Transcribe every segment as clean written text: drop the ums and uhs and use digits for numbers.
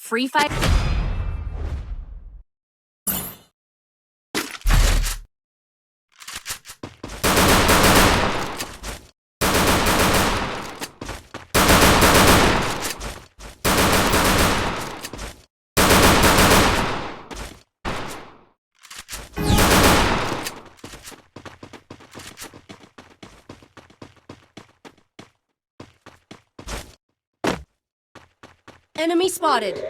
Free Fire. Enemy spotted.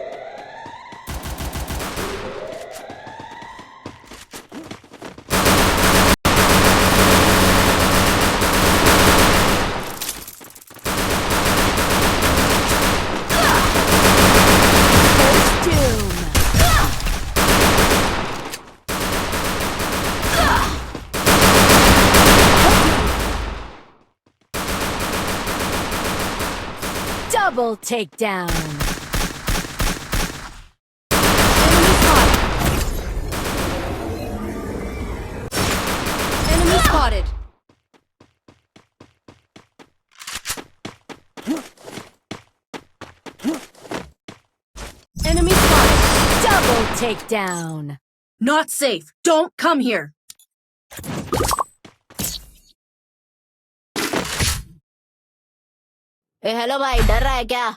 Double takedown. Enemy spotted. Enemy spotted. Double takedown. Not safe. Don't come here. Hello भाई, डर रहा है क्या?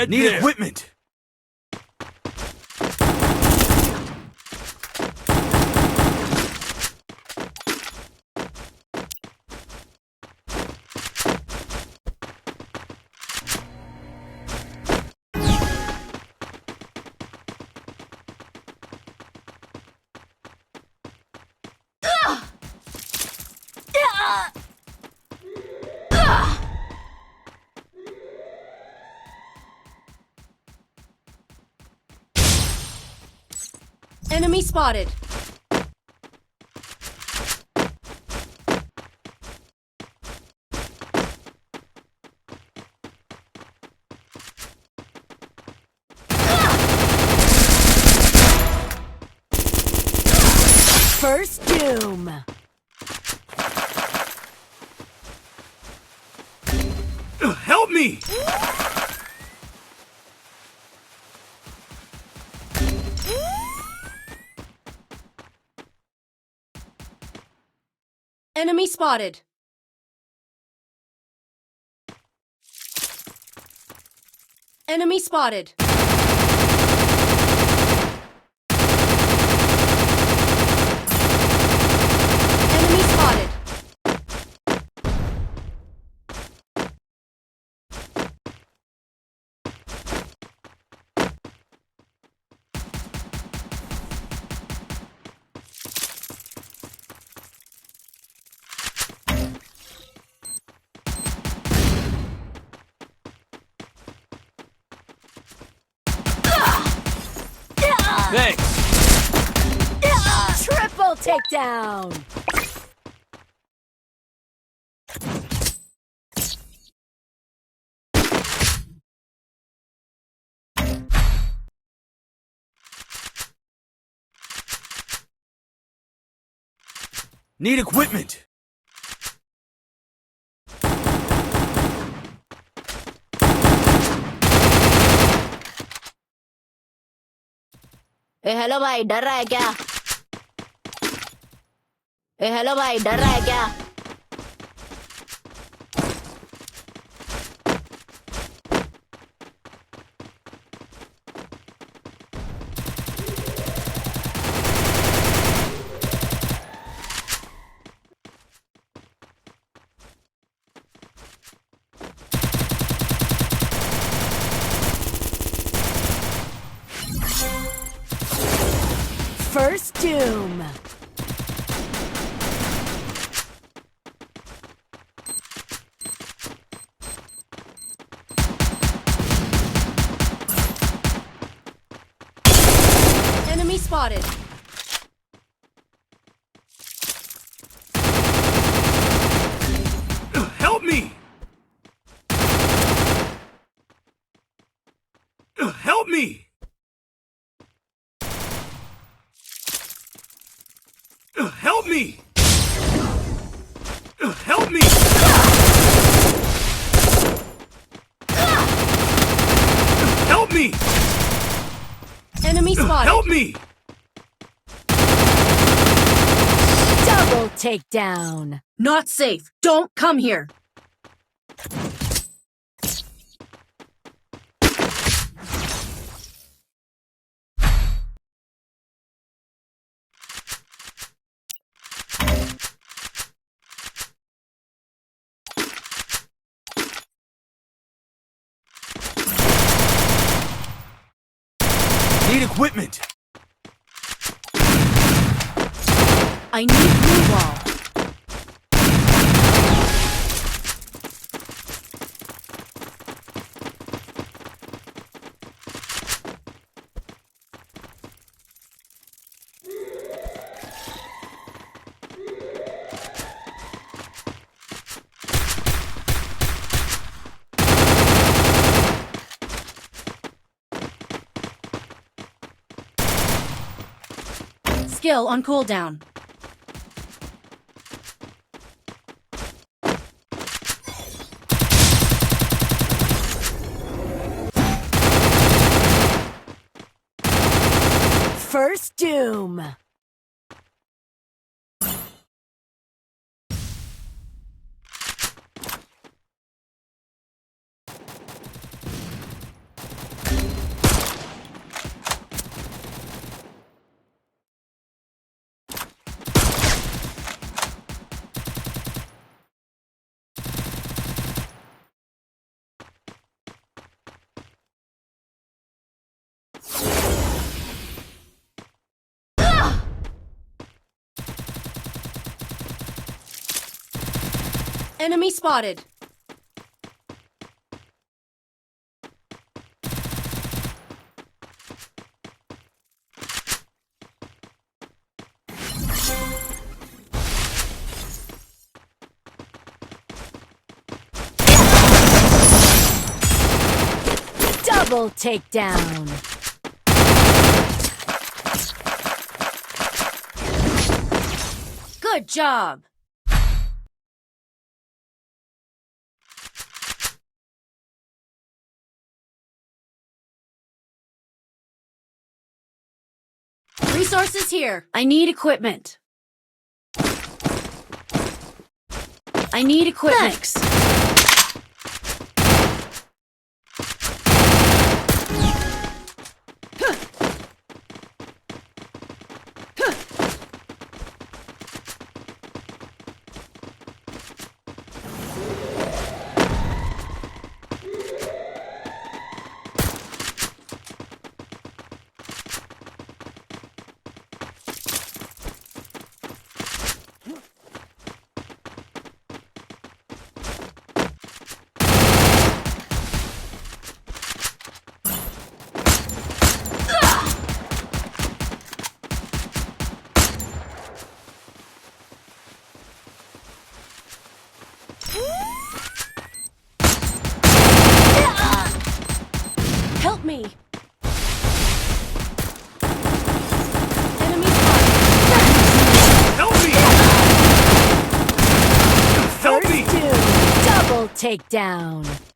Need equipment. Enemy spotted. First doom. Help me! Enemy spotted. Enemy spotted. Enemy spotted. Thanks. Triple takedown. Need equipment. Hello भाई, डर रहा है क्या? हेलो भाई, डर रहा है क्या? First doom. Enemy spotted. Help me! Help me! Help me! Help me! me! Enemy spotted. Help me! Double takedown. Not safe. Don't come here. Need equipment! I need blue wall. Skill on cooldown. First doom. Enemy spotted. Double takedown. Good job. Resources here. I need equipment. I need equipment. Thanks. Help me! Enemy spotted. Help me! Help me! Double takedown.